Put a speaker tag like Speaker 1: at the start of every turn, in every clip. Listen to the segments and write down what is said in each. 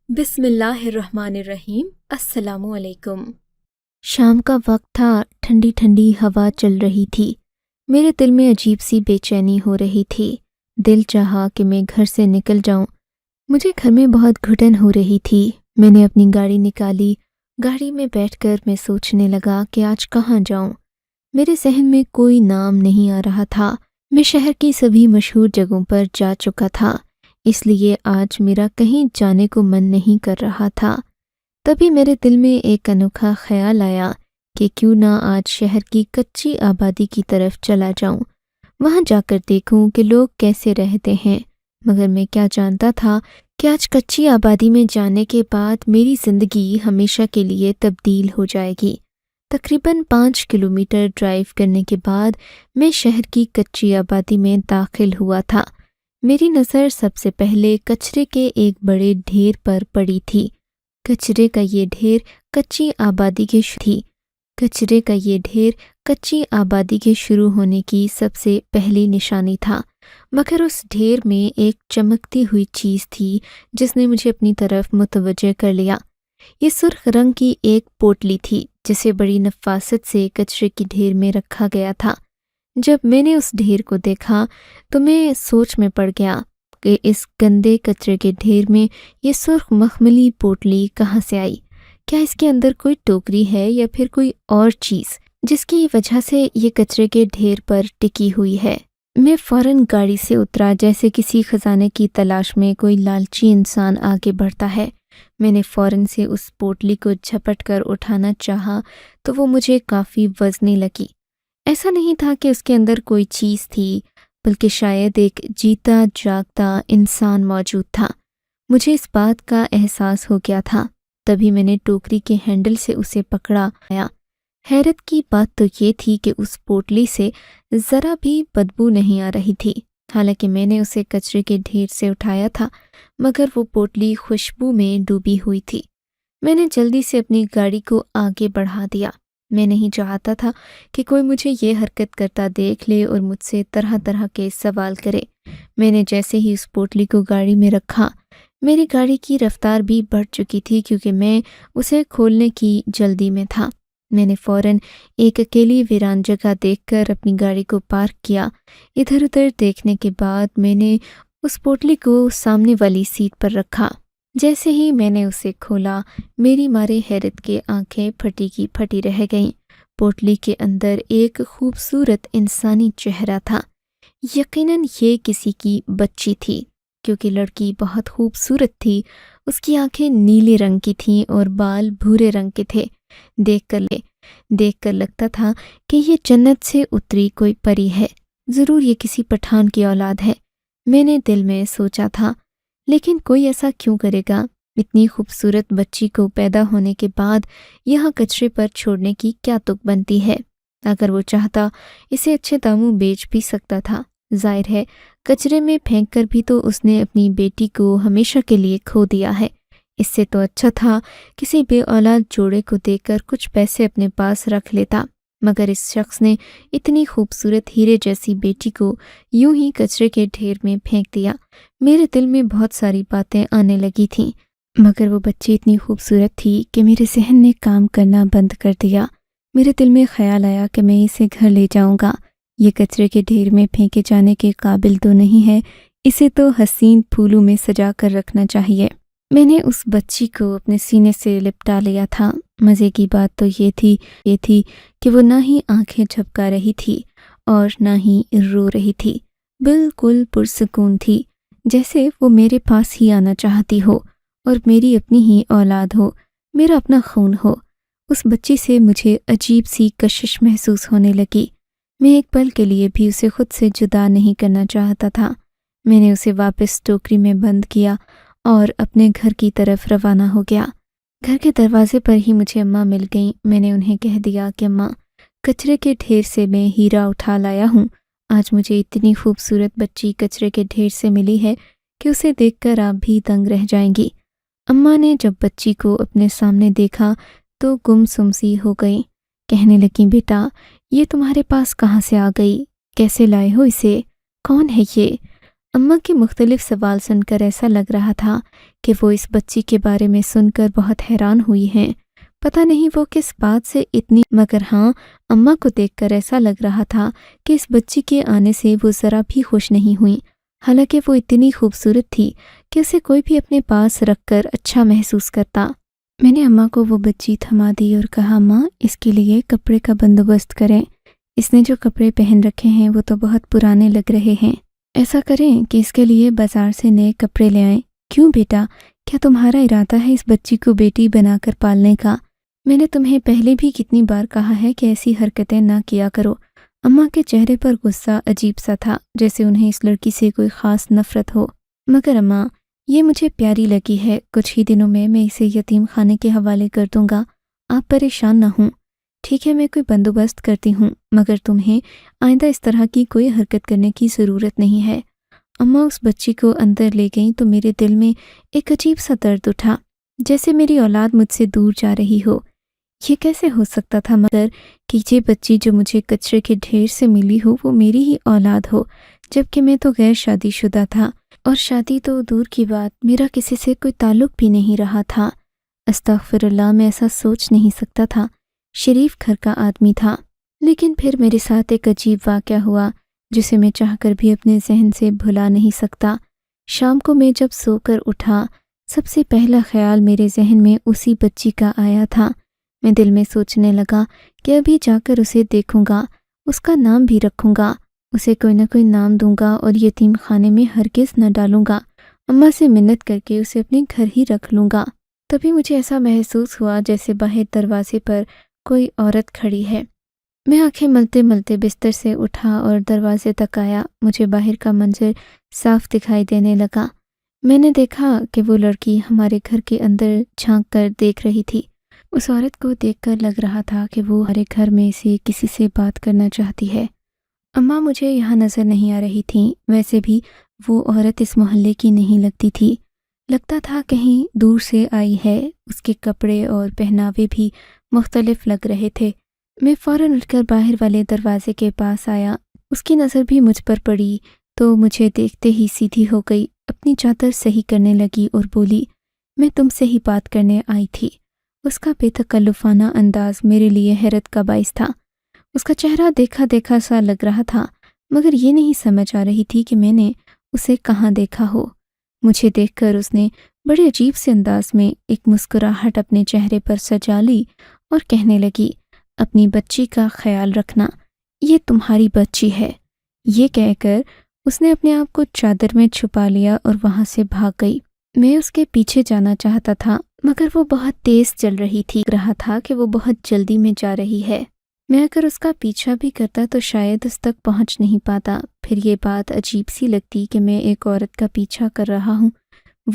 Speaker 1: بسم اللہ الرحمن الرحیم۔ السلام علیکم۔
Speaker 2: شام کا وقت تھا، ٹھنڈی ٹھنڈی ہوا چل رہی تھی۔ میرے دل میں عجیب سی بے چینی ہو رہی تھی۔ دل چاہا کہ میں گھر سے نکل جاؤں۔ مجھے گھر میں بہت گھٹن ہو رہی تھی۔ میں نے اپنی گاڑی نکالی۔ گاڑی میں بیٹھ کر میں سوچنے لگا کہ آج کہاں جاؤں۔ میرے ذہن میں کوئی نام نہیں آ رہا تھا۔ میں شہر کی سبھی مشہور جگہوں پر جا چکا تھا، اس لیے آج میرا کہیں جانے کو من نہیں کر رہا تھا۔ تبھی میرے دل میں ایک انوکھا خیال آیا کہ کیوں نہ آج شہر کی کچی آبادی کی طرف چلا جاؤں، وہاں جا کر دیکھوں کہ لوگ کیسے رہتے ہیں۔ مگر میں کیا جانتا تھا کہ آج کچی آبادی میں جانے کے بعد میری زندگی ہمیشہ کے لیے تبدیل ہو جائے گی۔ تقریباً 5 کلومیٹر ڈرائیو کرنے کے بعد میں شہر کی کچی آبادی میں داخل ہوا تھا۔ میری نظر سب سے پہلے کچرے کے ایک بڑے ڈھیر پر پڑی تھی۔ کچرے کا یہ ڈھیر کچی آبادی کے شروع ہونے کی سب سے پہلی نشانی تھا۔ مگر اس ڈھیر میں ایک چمکتی ہوئی چیز تھی جس نے مجھے اپنی طرف متوجہ کر لیا۔ یہ سرخ رنگ کی ایک پوٹلی تھی جسے بڑی نفاست سے کچرے کی ڈھیر میں رکھا گیا تھا۔ جب میں نے اس ڈھیر کو دیکھا تو میں سوچ میں پڑ گیا کہ اس گندے کچرے کے ڈھیر میں یہ سرخ مخملی پوٹلی کہاں سے آئی؟ کیا اس کے اندر کوئی ٹوکری ہے یا پھر کوئی اور چیز جس کی وجہ سے یہ کچرے کے ڈھیر پر ٹکی ہوئی ہے؟ میں فوراً گاڑی سے اترا جیسے کسی خزانے کی تلاش میں کوئی لالچی انسان آگے بڑھتا ہے۔ میں نے فوراً سے اس پوٹلی کو جھپٹ کر اٹھانا چاہا تو وہ مجھے کافی وزنی لگی۔ ایسا نہیں تھا کہ اس کے اندر کوئی چیز تھی، بلکہ شاید ایک جیتا جاگتا انسان موجود تھا۔ مجھے اس بات کا احساس ہو گیا تھا۔ تبھی میں نے ٹوکری کے ہینڈل سے اسے پکڑا۔ حیرت کی بات تو یہ تھی کہ اس پوٹلی سے ذرا بھی بدبو نہیں آ رہی تھی۔ حالانکہ میں نے اسے کچرے کے ڈھیر سے اٹھایا تھا، مگر وہ پوٹلی خوشبو میں ڈوبی ہوئی تھی۔ میں نے جلدی سے اپنی گاڑی کو آگے بڑھا دیا۔ میں نہیں چاہتا تھا کہ کوئی مجھے یہ حرکت کرتا دیکھ لے اور مجھ سے طرح طرح کے سوال کرے۔ میں نے جیسے ہی اس پوٹلی کو گاڑی میں رکھا، میری گاڑی کی رفتار بھی بڑھ چکی تھی کیونکہ میں اسے کھولنے کی جلدی میں تھا۔ میں نے فوراً ایک اکیلی ویران جگہ دیکھ کر اپنی گاڑی کو پارک کیا۔ ادھر ادھر دیکھنے کے بعد میں نے اس پوٹلی کو سامنے والی سیٹ پر رکھا۔ جیسے ہی میں نے اسے کھولا، میری مارے حیرت کے آنکھیں پھٹی کی پھٹی رہ گئیں۔ پوٹلی کے اندر ایک خوبصورت انسانی چہرہ تھا۔ یقیناً یہ کسی کی بچی تھی، کیونکہ لڑکی بہت خوبصورت تھی۔ اس کی آنکھیں نیلے رنگ کی تھیں اور بال بھورے رنگ کے تھے۔ دیکھ کر لگتا تھا کہ یہ جنت سے اتری کوئی پری ہے۔ ضرور یہ کسی پٹھان کی اولاد ہے، میں نے دل میں سوچا تھا۔ لیکن کوئی ایسا کیوں کرے گا؟ اتنی خوبصورت بچی کو پیدا ہونے کے بعد یہاں کچرے پر چھوڑنے کی کیا تک بنتی ہے؟ اگر وہ چاہتا اسے اچھے داموں بیچ بھی سکتا تھا۔ ظاہر ہے کچرے میں پھینک کر بھی تو اس نے اپنی بیٹی کو ہمیشہ کے لیے کھو دیا ہے۔ اس سے تو اچھا تھا کسی بے اولاد جوڑے کو دے کر کچھ پیسے اپنے پاس رکھ لیتا۔ مگر اس شخص نے اتنی خوبصورت ہیرے جیسی بیٹی کو یوں ہی کچرے کے ڈھیر میں پھینک دیا۔ میرے دل میں بہت ساری باتیں آنے لگی تھیں، مگر وہ بچی اتنی خوبصورت تھی کہ میرے ذہن نے کام کرنا بند کر دیا۔ میرے دل میں خیال آیا کہ میں اسے گھر لے جاؤں گا۔ یہ کچرے کے ڈھیر میں پھینکے جانے کے قابل تو نہیں ہے، اسے تو حسین پھولوں میں سجا کر رکھنا چاہیے۔ میں نے اس بچی کو اپنے سینے سے لپٹا لیا تھا۔ مزے کی بات تو یہ تھی کہ وہ نہ ہی آنکھیں جھپکا رہی تھی اور نہ ہی رو رہی تھی۔ بالکل پرسکون تھی، جیسے وہ میرے پاس ہی آنا چاہتی ہو اور میری اپنی ہی اولاد ہو، میرا اپنا خون ہو۔ اس بچی سے مجھے عجیب سی کشش محسوس ہونے لگی۔ میں ایک پل کے لیے بھی اسے خود سے جدا نہیں کرنا چاہتا تھا۔ میں نے اسے واپس ٹوکری میں بند کیا اور اپنے گھر کی طرف روانہ ہو گیا۔ گھر کے دروازے پر ہی مجھے اماں مل گئیں۔ میں نے انہیں کہہ دیا کہ اماں، کچرے کے ڈھیر سے میں ہیرا اٹھا لایا ہوں۔ آج مجھے اتنی خوبصورت بچی کچرے کے ڈھیر سے ملی ہے کہ اسے دیکھ کر آپ بھی دنگ رہ جائیں گی۔ اماں نے جب بچی کو اپنے سامنے دیکھا تو گم سم سی ہو گئیں۔ کہنے لگیں، بیٹا یہ تمہارے پاس کہاں سے آ گئی؟ کیسے لائے ہو اسے؟ کون ہے یہ؟ اماں کے مختلف سوال سن کر ایسا لگ رہا تھا کہ وہ اس بچی کے بارے میں سن کر بہت حیران ہوئی ہیں۔ پتہ نہیں وہ کس بات سے اتنی، مگر ہاں، اماں کو دیکھ کر ایسا لگ رہا تھا کہ اس بچی کے آنے سے وہ ذرا بھی خوش نہیں ہوئیں، حالانکہ وہ اتنی خوبصورت تھی کہ اسے کوئی بھی اپنے پاس رکھ کر اچھا محسوس کرتا۔ میں نے اماں کو وہ بچی تھما دی اور کہا، ماں، اس کے لیے کپڑے کا بندوبست کریں۔ اس نے جو کپڑے پہن رکھے ہیں وہ تو بہت پرانے لگ رہے ہیں۔ ایسا کریں کہ اس کے لیے بازار سے نئے کپڑے لے آئیں۔ کیوں بیٹا، کیا تمہارا ارادہ ہے اس بچی کو بیٹی بنا کر پالنے کا؟ میں نے تمہیں پہلے بھی کتنی بار کہا ہے کہ ایسی حرکتیں نہ کیا کرو۔ اماں کے چہرے پر غصہ عجیب سا تھا، جیسے انہیں اس لڑکی سے کوئی خاص نفرت ہو۔ مگر اماں، یہ مجھے پیاری لگی ہے، کچھ ہی دنوں میں اسے یتیم خانے کے حوالے کر دوں گا، آپ پریشان نہ ہوں۔ ٹھیک ہے، میں کوئی بندوبست کرتی ہوں، مگر تمہیں آئندہ اس طرح کی کوئی حرکت کرنے کی ضرورت نہیں ہے۔ اماں اس بچی کو اندر لے گئیں تو میرے دل میں ایک عجیب سا درد اٹھا، جیسے میری اولاد مجھ سے دور جا رہی ہو۔ یہ کیسے ہو سکتا تھا مگر کہ یہ بچی جو مجھے کچرے کے ڈھیر سے ملی ہو وہ میری ہی اولاد ہو، جبکہ میں تو غیر شادی شدہ تھا، اور شادی تو دور کی بات، میرا کسی سے کوئی تعلق بھی نہیں رہا تھا۔ استغفر اللہ، میں ایسا سوچ نہیں سکتا تھا، شریف گھر کا آدمی تھا۔ لیکن پھر میرے ساتھ ایک عجیب واقعہ ہوا جسے میں چاہ کر بھی اپنے ذہن سے بھلا نہیں سکتا۔ شام کو میں جب سو کر اٹھا، سب سے پہلا خیال میرے ذہن میں اسی بچی کا آیا تھا۔ میں دل میں سوچنے لگا کہ ابھی جا کر اسے دیکھوں گا، اس کا نام بھی رکھوں گا، اسے کوئی نہ کوئی نام دوں گا اور یتیم خانے میں ہرگز نہ ڈالوں گا، اماں سے منت کر کے اسے اپنے گھر ہی رکھ لوں گا۔ تبھی مجھے ایسا محسوس ہوا جیسے باہر دروازے پر کوئی عورت کھڑی ہے۔ میں آنکھیں ملتے ملتے بستر سے اٹھا اور دروازے تک آیا۔ مجھے باہر کا منظر صاف دکھائی دینے لگا۔ میں نے دیکھا کہ وہ لڑکی ہمارے گھر کے اندر جھانک کر دیکھ رہی تھی۔ اس عورت کو دیکھ کر لگ رہا تھا کہ وہ ہمارے گھر میں سے کسی سے بات کرنا چاہتی ہے۔ اماں مجھے یہاں نظر نہیں آ رہی تھیں، ویسے بھی وہ عورت اس محلے کی نہیں لگتی تھی، لگتا تھا کہیں دور سے آئی ہے۔ اس کے کپڑے اور پہناوے بھی مختلف لگ رہے تھے۔ میں فوراً اٹھ کر باہر والے دروازے کے پاس آیا۔ اس کی نظر بھی مجھ پر پڑی تو مجھے دیکھتے ہی سیدھی ہو گئی، اپنی چادر صحیح کرنے لگی اور بولی، میں تم سے ہی بات کرنے آئی تھی۔ اس کا بے تکلفانہ انداز میرے لیے حیرت کا باعث تھا۔ اس کا چہرہ دیکھا دیکھا سا لگ رہا تھا، مگر یہ نہیں سمجھ آ رہی تھی کہ میں نے اسے کہاں دیکھا ہو۔ مجھے دیکھ کر اس نے بڑے عجیب سے انداز میں ایک مسکراہٹ اپنے چہرے پر سجا لی اور کہنے لگی، اپنی بچی کا خیال رکھنا، یہ تمہاری بچی ہے۔ یہ کہہ کر اس نے اپنے آپ کو چادر میں چھپا لیا اور وہاں سے بھاگ گئی۔ میں اس کے پیچھے جانا چاہتا تھا، مگر وہ بہت تیز چل رہی تھی، رہا تھا کہ وہ بہت جلدی میں جا رہی ہے۔ میں اگر اس کا پیچھا بھی کرتا تو شاید اس تک پہنچ نہیں پاتا۔ پھر یہ بات عجیب سی لگتی کہ میں ایک عورت کا پیچھا کر رہا ہوں،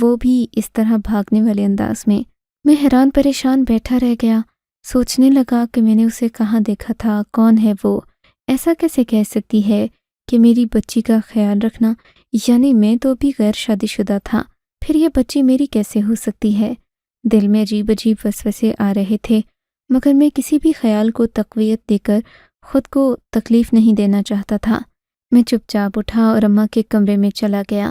Speaker 2: وہ بھی اس طرح بھاگنے والے انداز میں۔ میں حیران پریشان بیٹھا رہ گیا، سوچنے لگا کہ میں نے اسے کہاں دیکھا تھا، کون ہے وہ، ایسا کیسے کہہ سکتی ہے کہ میری بچی کا خیال رکھنا، یعنی میں تو بھی غیر شادی شدہ تھا، پھر یہ بچی میری کیسے ہو سکتی ہے؟ دل میں عجیب عجیب وسوسے آ رہے تھے، مگر میں کسی بھی خیال کو تقویت دے کر خود کو تکلیف نہیں دینا چاہتا تھا۔ میں چپ چاپ اٹھا اور اماں کے کمرے میں چلا گیا۔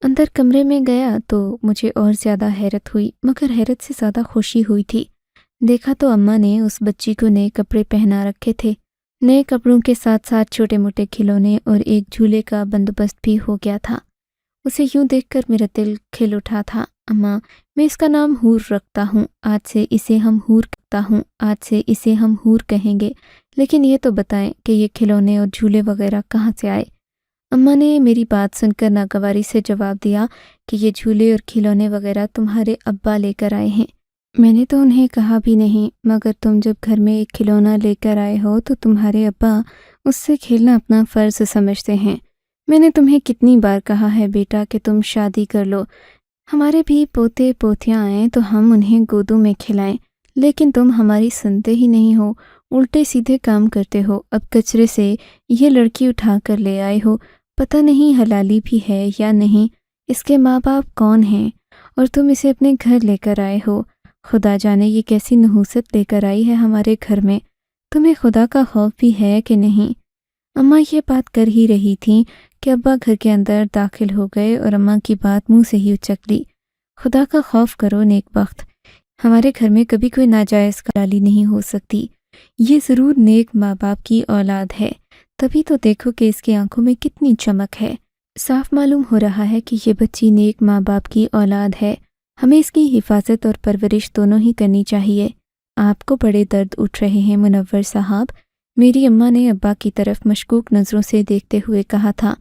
Speaker 2: اندر کمرے میں گیا تو مجھے اور زیادہ حیرت ہوئی، مگر حیرت سے زیادہ خوشی ہوئی تھی۔ دیکھا تو اماں نے اس بچی کو نئے کپڑے پہنا رکھے تھے۔ نئے کپڑوں کے ساتھ ساتھ چھوٹے موٹے کھلونے اور ایک جھولے کا بندوبست بھی ہو گیا تھا۔ اسے یوں دیکھ کر میرا دل کھل اٹھا تھا۔ اماں، میں اس کا نام حور رکھتا ہوں، آج سے اسے ہم حور کہتا ہوں، آج سے اسے ہم حور کہیں گے، لیکن یہ تو بتائیں کہ یہ کھلونے اور جھولے وغیرہ کہاں سے آئے؟ اماں نے میری بات سن کر ناگواری سے جواب دیا کہ یہ جھولے اور کھلونے وغیرہ تمہارے ابا لے کر آئے ہیں۔ میں نے تو انہیں کہا بھی نہیں، مگر تم جب گھر میں ایک کھلونا لے کر آئے ہو تو تمہارے ابا اس سے کھیلنا اپنا فرض سمجھتے ہیں۔ میں نے تمہیں کتنی بار کہا ہے بیٹا کہ تم شادی کر لو، ہمارے بھی پوتے پوتیاں آئیں تو ہم انہیں گودوں میں کھلائیں، لیکن تم ہماری سنتے ہی نہیں ہو، الٹے سیدھے کام کرتے ہو۔ اب کچرے سے یہ لڑکی اٹھا کر لے آئے ہو، پتہ نہیں حلالی بھی ہے یا نہیں، اس کے ماں باپ کون ہیں، اور تم اسے اپنے گھر لے کر آئے ہو۔ خدا جانے یہ کیسی نحوست لے کر آئی ہے ہمارے گھر میں، تمہیں خدا کا خوف بھی ہے کہ نہیں؟ اماں یہ بات کر ہی رہی تھیں کہ ابا گھر کے اندر داخل ہو گئے اور اماں کی بات منہ سے ہی اچک لی،
Speaker 1: خدا کا خوف کرو نیک بخت، ہمارے گھر میں کبھی کوئی ناجائز کلالی نہیں ہو سکتی۔ یہ ضرور نیک ماں باپ کی اولاد ہے، تبھی تو دیکھو کہ اس کی آنکھوں میں کتنی چمک ہے۔ صاف معلوم ہو رہا ہے کہ یہ بچی نیک ماں باپ کی اولاد ہے۔ ہمیں اس کی حفاظت اور پرورش دونوں ہی کرنی چاہیے۔ آپ کو بڑے درد اٹھ رہے ہیں منور صاحب، میری اماں نے ابا کی طرف مشکوک نظروں سے دیکھتے ہوئے کہا تھا۔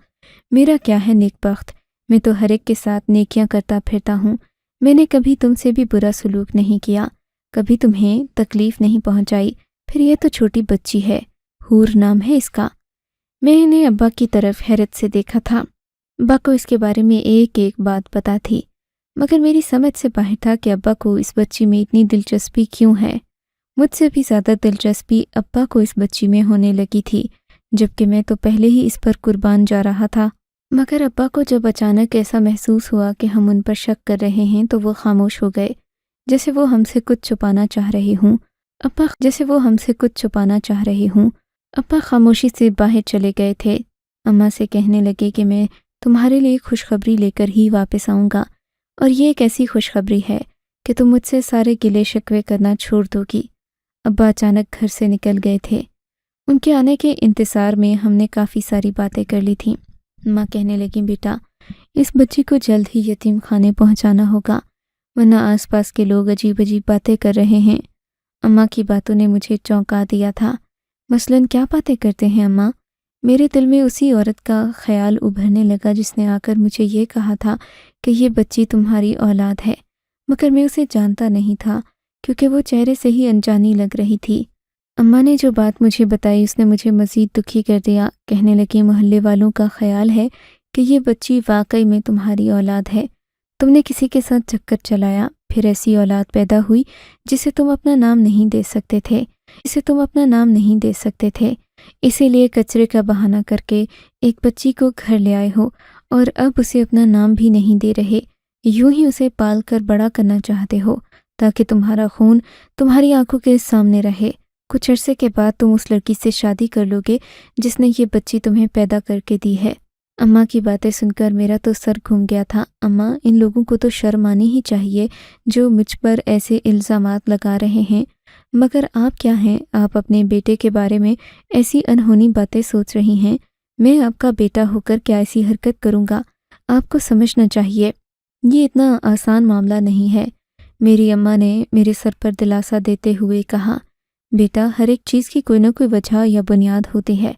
Speaker 1: میرا کیا ہے نیک بخت، میں تو ہر ایک کے ساتھ نیکیاں کرتا پھرتا ہوں۔ میں نے کبھی تم سے بھی برا سلوک نہیں کیا، کبھی تمہیں تکلیف نہیں پہنچائی۔ پھر یہ تو چھوٹی بچی ہے، حور نام ہے اس کا۔ میں نے ابا کی طرف حیرت سے دیکھا تھا۔ ابا کو اس کے بارے میں ایک ایک بات پتہ تھی، مگر میری سمجھ سے باہر تھا کہ ابا کو اس بچی میں اتنی دلچسپی کیوں ہے۔ مجھ سے بھی زیادہ دلچسپی ابا کو اس بچی میں ہونے لگی تھی، جبکہ میں تو پہلے ہی اس پر قربان جا رہا تھا۔ مگر ابا کو جب اچانک ایسا محسوس ہوا کہ ہم ان پر شک کر رہے ہیں تو وہ خاموش ہو گئے، جیسے وہ ہم سے کچھ چھپانا چاہ رہے ہوں۔ ابا خاموشی سے باہر چلے گئے تھے۔ اماں سے کہنے لگے کہ میں تمہارے لیے خوشخبری لے کر ہی واپس آؤں گا، اور یہ ایک ایسی خوشخبری ہے کہ تم مجھ سے سارے گلے شکوے کرنا چھوڑ دو گی۔ ابا اچانک گھر سے نکل گئے تھے۔ ان کے آنے کے انتظار میں ہم نے کافی ساری باتیں کر لی تھیں۔ ماں کہنے لگیں، بیٹا اس بچی کو جلد ہی یتیم خانے پہنچانا ہوگا، ورنہ آس پاس کے لوگ عجیب عجیب باتیں کر رہے ہیں۔ اماں کی باتوں نے مجھے چونکا دیا تھا۔ مثلاً کیا باتیں کرتے ہیں اماں؟ میرے دل میں اسی عورت کا خیال ابھرنے لگا جس نے آ کر مجھے یہ کہا تھا کہ یہ بچی تمہاری اولاد ہے، مگر میں اسے جانتا نہیں تھا کیونکہ وہ چہرے سے ہی انجانی لگ رہی تھی۔ اماں نے جو بات مجھے بتائی اس نے مجھے مزید دکھی کر دیا۔ کہنے لگی، محلے والوں کا خیال ہے کہ یہ بچی واقعی میں تمہاری اولاد ہے۔ تم نے کسی کے ساتھ چکر چلایا، پھر ایسی اولاد پیدا ہوئی جسے تم اپنا نام نہیں دے سکتے تھے، اسی لیے کچرے کا بہانہ کر کے ایک بچی کو گھر لے آئے ہو، اور اب اسے اپنا نام بھی نہیں دے رہے، یوں ہی اسے پال کر بڑا کرنا چاہتے ہو تاکہ تمہارا خون تمہاری آنکھوں کے سامنے رہے۔ کچھ عرصے کے بعد تم اس لڑکی سے شادی کر لو گے جس نے یہ بچی تمہیں پیدا کر کے دی ہے۔ اماں کی باتیں سن کر میرا تو سر گھوم گیا تھا۔ اماں، ان لوگوں کو تو شرم آنی ہی چاہیے جو مجھ پر ایسے الزامات لگا رہے ہیں، مگر آپ کیا ہیں؟ آپ اپنے بیٹے کے بارے میں ایسی انہونی باتیں سوچ رہی ہیں۔ میں آپ کا بیٹا ہو کر کیا ایسی حرکت کروں گا؟ آپ کو سمجھنا چاہیے یہ اتنا آسان معاملہ نہیں ہے۔ میری اماں نے میرے سر پر دلاسا دیتے ہوئے کہا، بیٹا ہر ایک چیز کی کوئی نہ کوئی وجہ یا بنیاد ہوتی ہے۔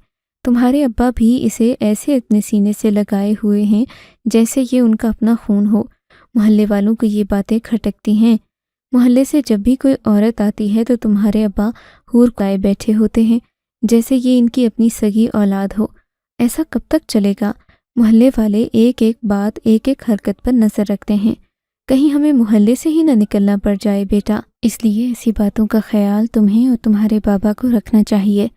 Speaker 1: تمہارے ابا بھی اسے ایسے اپنے سینے سے لگائے ہوئے ہیں جیسے یہ ان کا اپنا خون ہو۔ محلے والوں کو یہ باتیں کھٹکتی ہیں۔ محلے سے جب بھی کوئی عورت آتی ہے تو تمہارے ابا حور کائے بیٹھے ہوتے ہیں جیسے یہ ان کی اپنی سگی اولاد ہو۔ ایسا کب تک چلے گا؟ محلے والے ایک ایک بات، ایک ایک حرکت پر نظر رکھتے ہیں، کہیں ہمیں محلے سے ہی نہ نکلنا پڑ جائے بیٹا۔ اس لیے ایسی باتوں کا خیال تمہیں اور تمہارے بابا کو رکھنا چاہیے۔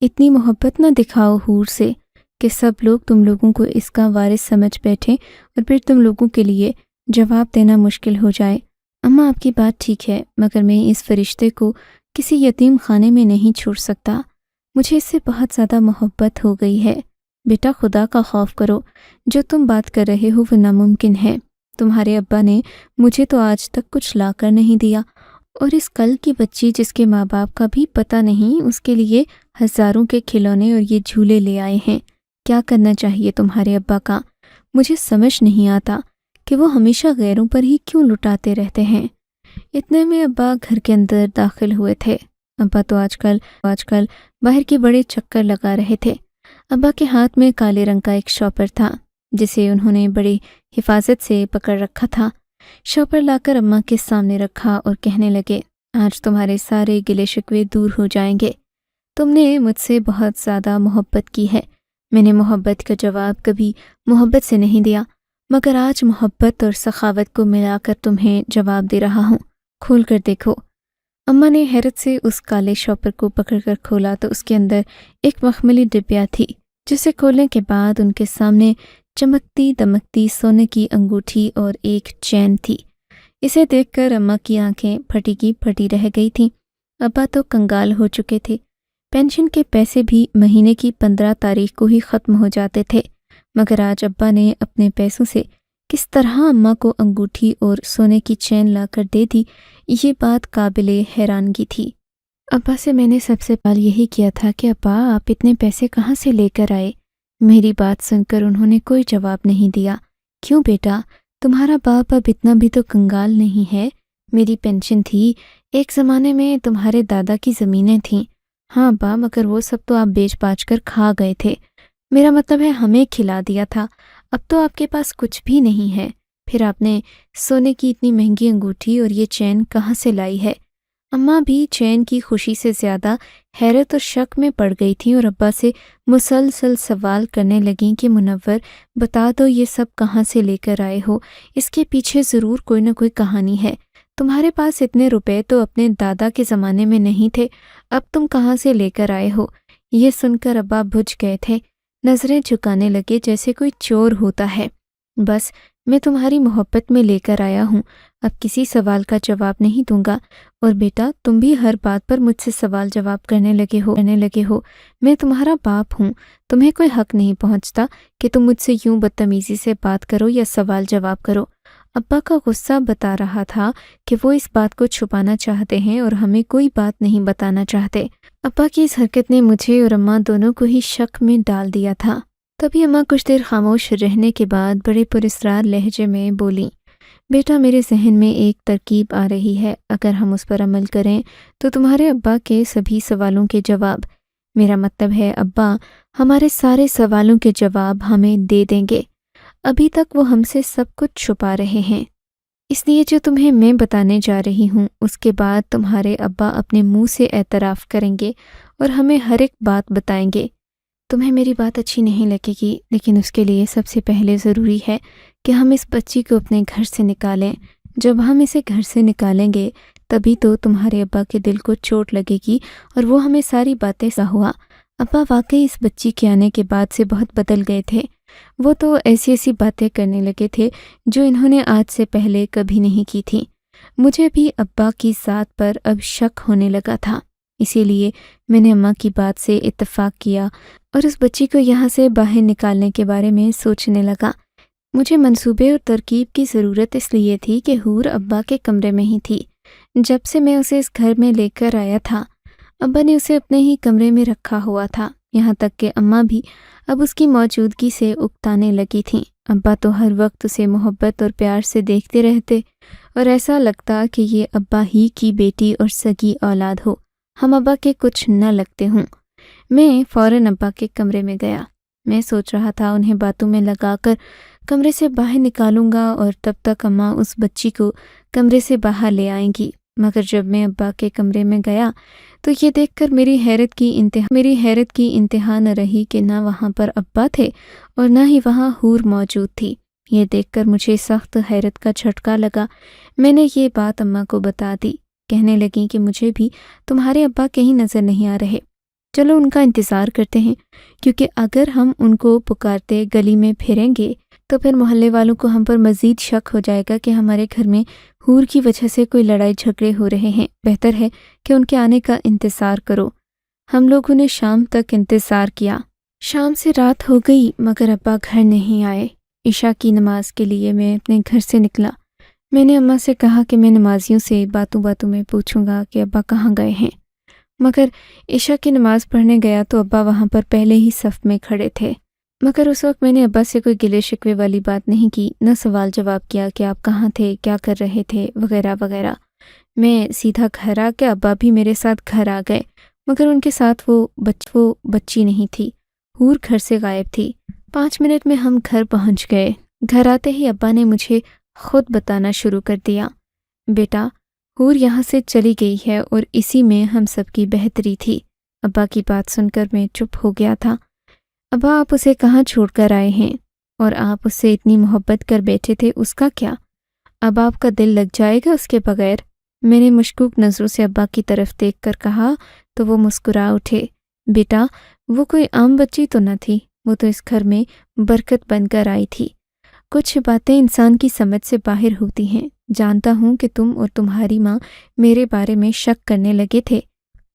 Speaker 1: اتنی محبت نہ دکھاؤ حور سے کہ سب لوگ تم لوگوں کو اس کا وارث سمجھ بیٹھیں اور پھر تم لوگوں کے لیے جواب دینا مشکل ہو جائے۔ اماں آپ کی بات ٹھیک ہے، مگر میں اس فرشتے کو کسی یتیم خانے میں نہیں چھوڑ سکتا۔ مجھے اس سے بہت زیادہ محبت ہو گئی ہے۔ بیٹا خدا کا خوف کرو، جو تم بات کر رہے ہو وہ ناممکن ہے۔ تمہارے ابا نے مجھے تو آج تک کچھ لا کر نہیں دیا، اور اس کل کی بچی جس کے ماں باپ کا بھی پتہ نہیں، اس کے لیے ہزاروں کے کھلونے اور یہ جھولے لے آئے ہیں۔ کیا کرنا چاہیے تمہارے ابا کا؟ مجھے سمجھ نہیں آتا کہ وہ ہمیشہ غیروں پر ہی کیوں لٹاتے رہتے ہیں۔ اتنے میں ابا گھر کے اندر داخل ہوئے تھے۔ ابا تو آج کل باہر کے بڑے چکر لگا رہے تھے۔ ابا کے ہاتھ میں کالے رنگ کا ایک شاپر تھا جسے انہوں نے بڑی حفاظت سے پکڑ رکھا تھا۔ شاپر لا کر اماں کے سامنے رکھا اور کہنے لگے، آج تمہارے سارے گلے شکوے دور ہو جائیں گے۔ تم نے مجھ سے بہت زیادہ محبت کی ہے۔ میں نے محبت کا جواب کبھی محبت سے نہیں دیا، مگر آج محبت اور سخاوت کو ملا کر تمہیں جواب دے رہا ہوں۔ کھول کر دیکھو۔ اماں نے حیرت سے اس کالے شاپر کو پکڑ کر کھولا تو اس کے اندر ایک مخملی ڈبیا تھی، جسے کھولنے کے بعد ان کے سامنے چمکتی دمکتی سونے کی انگوٹھی اور ایک چین تھی۔ اسے دیکھ کر اماں کی آنکھیں پھٹی کی پھٹی رہ گئی تھیں۔ ابا تو کنگال ہو چکے تھے۔ پینشن کے پیسے بھی مہینے کی 15 تاریخ کو ہی ختم ہو جاتے تھے، مگر آج ابا نے اپنے پیسوں سے کس طرح اماں کو انگوٹھی اور سونے کی چین لا کر دے دی، یہ بات قابل حیرانگی تھی۔ ابا سے میں نے سب سے پہلے یہی کیا تھا کہ ابا آپ اتنے پیسے کہاں سے لے کر آئے؟ میری بات سن کر انہوں نے کوئی جواب نہیں دیا۔ کیوں بیٹا، تمہارا باپ اب اتنا بھی تو کنگال نہیں ہے۔ میری پینشن تھی، ایک زمانے میں تمہارے دادا کی زمینیں تھیں۔ ہاں ابا، مگر وہ سب تو آپ بیچ باچ کر کھا گئے تھے۔ میرا مطلب ہے ہمیں کھلا دیا تھا۔ اب تو آپ کے پاس کچھ بھی نہیں ہے۔ پھر آپ نے سونے کی اتنی مہنگی انگوٹھی اور یہ چین کہاں سے لائی ہے؟ اماں بھی چین کی خوشی سے زیادہ حیرت اور شک میں پڑ گئی تھیں اور ابا سے مسلسل سوال کرنے لگیں کہ منور، بتا دو یہ سب کہاں سے لے کر آئے ہو؟ اس کے پیچھے ضرور کوئی نہ کوئی کہانی ہے۔ تمہارے پاس اتنے روپے تو اپنے دادا کے زمانے میں نہیں تھے، اب تم کہاں سے لے کر آئے ہو؟ یہ سن کر ابا بجھ گئے تھے، نظریں جھکانے لگے جیسے کوئی چور ہوتا ہے۔ بس میں تمہاری محبت میں لے کر آیا ہوں، اب کسی سوال کا جواب نہیں دوں گا۔ اور بیٹا، تم بھی ہر بات پر مجھ سے سوال جواب کرنے لگے ہو۔ میں تمہارا باپ ہوں، تمہیں کوئی حق نہیں پہنچتا کہ تم مجھ سے یوں بدتمیزی سے بات کرو یا سوال جواب کرو۔ ابا کا غصہ بتا رہا تھا کہ وہ اس بات کو چھپانا چاہتے ہیں اور ہمیں کوئی بات نہیں بتانا چاہتے۔ ابا کی اس حرکت نے مجھے اور اماں دونوں کو ہی شک میں ڈال دیا تھا۔ تبھی اماں کچھ دیر خاموش رہنے کے بعد بڑے پراسرار لہجے میں بولیں، بیٹا میرے ذہن میں ایک ترکیب آ رہی ہے، اگر ہم اس پر عمل کریں تو تمہارے ابا کے سبھی سوالوں کے جواب، میرا مطلب ہے ابا ہمارے سارے سوالوں کے جواب ہمیں دے دیں گے۔ ابھی تک وہ ہم سے سب کچھ چھپا رہے ہیں، اس لیے جو تمہیں میں بتانے جا رہی ہوں اس کے بعد تمہارے ابا اپنے منہ سے اعتراف کریں گے اور ہمیں ہر ایک بات بتائیں گے۔ تمہیں میری بات اچھی نہیں لگے گی، لیکن اس کے لیے سب سے پہلے ضروری ہے کہ ہم اس بچی کو اپنے گھر سے نکالیں۔ جب ہم اسے گھر سے نکالیں گے تبھی تو تمہارے ابا کے دل کو چوٹ لگے گی اور وہ ہمیں ساری باتیں ہوا۔ ابا واقعی اس بچی کے آنے کے بعد سے بہت بدل گئے تھے۔ وہ تو ایسی باتیں کرنے لگے تھے جو انہوں نے آج سے پہلے کبھی نہیں کی تھیں۔ مجھے بھی ابا کی ذات پر اب شک ہونے لگا تھا، اسی لیے میں نے اماں کی بات سے اتفاق کیا اور اس بچی کو یہاں سے باہر نکالنے کے بارے میں سوچنے لگا۔ مجھے منصوبے اور ترکیب کی ضرورت اس لیے تھی کہ حور ابا کے کمرے میں ہی تھی۔ جب سے میں اسے اس گھر میں لے کر آیا تھا ابا نے اسے اپنے ہی کمرے میں رکھا ہوا تھا، یہاں تک کہ اماں بھی اب اس کی موجودگی سے اکتانے لگی تھیں۔ ابا تو ہر وقت اسے محبت اور پیار سے دیکھتے رہتے اور ایسا لگتا کہ یہ ابا ہی کی بیٹی اور سگی اولاد ہو، ہم ابا کے کچھ نہ لگتے ہوں۔ میں فوراً ابا کے کمرے میں گیا۔ میں سوچ رہا تھا انہیں باتوں میں لگا کر کمرے سے باہر نکالوں گا اور تب تک اماں اس بچی کو کمرے سے باہر لے آئیں گی، مگر جب میں ابا کے کمرے میں گیا تو یہ دیکھ کر میری حیرت کی انتہا نہ رہی کہ نہ وہاں پر ابا تھے اور نہ ہی وہاں حور موجود تھی۔ یہ دیکھ کر مجھے سخت حیرت کا جھٹکا لگا۔ میں نے یہ بات اماں کو بتا دی۔ کہنے لگیں کہ مجھے بھی تمہارے ابا کہیں نظر نہیں آ رہے، چلو ان کا انتظار کرتے ہیں، کیونکہ اگر ہم ان کو پکارتے گلی میں پھریں گے تو پھر محلے والوں کو ہم پر مزید شک ہو جائے گا کہ ہمارے گھر میں حور کی وجہ سے کوئی لڑائی جھگڑے ہو رہے ہیں۔ بہتر ہے کہ ان کے آنے کا انتظار کرو۔ ہم لوگوں نے شام تک انتظار کیا۔ شام سے رات ہو گئی مگر ابا گھر نہیں آئے۔ عشاء کی نماز کے لیے میں اپنے گھر سے نکلا۔ میں نے اماں سے کہا کہ میں نمازیوں سے باتوں میں پوچھوں گا کہ ابا کہاں گئے ہیں، مگر عشاء کی نماز پڑھنے گیا تو ابا وہاں پر پہلے ہی صف میں کھڑے تھے۔ مگر اس وقت میں نے ابا سے کوئی گلے شکوے والی بات نہیں کی، نہ سوال جواب کیا کہ آپ کہاں تھے، کیا کر رہے تھے، وغیرہ وغیرہ۔ میں سیدھا گھر آ کے ابا بھی میرے ساتھ گھر آ گئے، مگر ان کے ساتھ وہ بچی نہیں تھی، حور گھر سے غائب تھی۔ 5 منٹ میں ہم گھر پہنچ گئے۔ گھر آتے ہی ابا نے مجھے خود بتانا شروع کر دیا، بیٹا حور یہاں سے چلی گئی ہے اور اسی میں ہم سب کی بہتری تھی۔ ابا کی بات سن کر میں چپ ہو گیا تھا۔ ابا آپ اسے کہاں چھوڑ کر آئے ہیں اور آپ اس سے اتنی محبت کر بیٹھے تھے، اس کا کیا؟ اب آپ کا دل لگ جائے گا اس کے بغیر؟ میں نے مشکوک نظروں سے ابا کی طرف دیکھ کر کہا تو وہ مسکرا اٹھے، بیٹا وہ کوئی عام بچی تو نہ تھی، وہ تو اس گھر میں برکت بن کر آئی تھی۔ کچھ باتیں انسان کی سمجھ سے باہر ہوتی ہیں۔ جانتا ہوں کہ تم اور تمہاری ماں میرے بارے میں شک کرنے لگے تھے،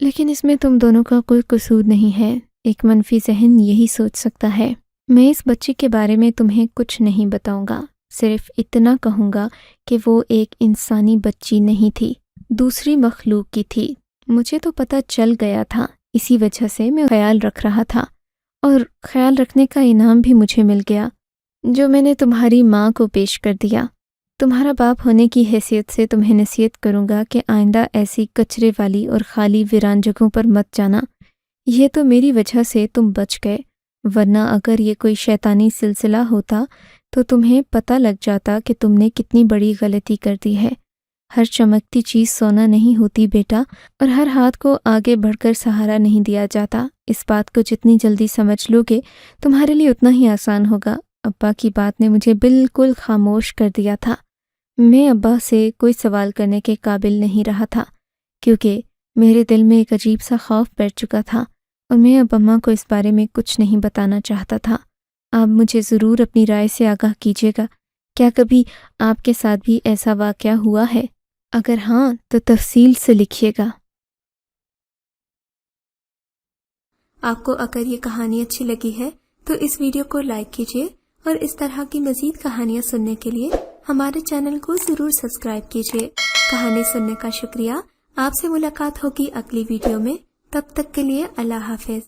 Speaker 1: لیکن اس میں تم دونوں کا کوئی قصور نہیں ہے۔ ایک منفی ذہن یہی سوچ سکتا ہے۔ میں اس بچی کے بارے میں تمہیں کچھ نہیں بتاؤں گا، صرف اتنا کہوں گا کہ وہ ایک انسانی بچی نہیں تھی، دوسری مخلوق کی تھی۔ مجھے تو پتہ چل گیا تھا، اسی وجہ سے میں خیال رکھ رہا تھا، اور خیال رکھنے کا انعام بھی مجھے مل گیا جو میں نے تمہاری ماں کو پیش کر دیا۔ تمہارا باپ ہونے کی حیثیت سے تمہیں نصیحت کروں گا کہ آئندہ ایسی کچرے والی اور خالی ویران جگہوں پر مت جانا۔ یہ تو میری وجہ سے تم بچ گئے، ورنہ اگر یہ کوئی شیطانی سلسلہ ہوتا تو تمہیں پتہ لگ جاتا کہ تم نے کتنی بڑی غلطی کر دی ہے۔ ہر چمکتی چیز سونا نہیں ہوتی بیٹا، اور ہر ہاتھ کو آگے بڑھ کر سہارا نہیں دیا جاتا۔ اس بات کو جتنی جلدی سمجھ لو گے تمہارے لیے اتنا ہی آسان ہوگا۔ ابا کی بات نے مجھے بالکل خاموش کر دیا تھا۔ میں ابا سے کوئی سوال کرنے کے قابل نہیں رہا تھا، کیونکہ میرے دل میں ایک عجیب سا خوف بیٹھ چکا تھا، اور میں اب اماں کو اس بارے میں کچھ نہیں بتانا چاہتا تھا۔ آپ مجھے ضرور اپنی رائے سے آگاہ کیجیے گا۔ کیا کبھی آپ کے ساتھ بھی ایسا واقعہ ہوا ہے؟ اگر ہاں تو تفصیل سے لکھیے گا۔
Speaker 2: آپ کو اگر یہ کہانی اچھی لگی ہے تو اس ویڈیو کو لائک کیجیے، اور اس طرح کی مزید کہانیاں سننے کے لیے ہمارے چینل کو ضرور سبسکرائب کیجیے۔ کہانی سننے کا شکریہ۔ آپ سے ملاقات ہوگی اگلی ویڈیو میں، تب تک کے لیے اللہ حافظ۔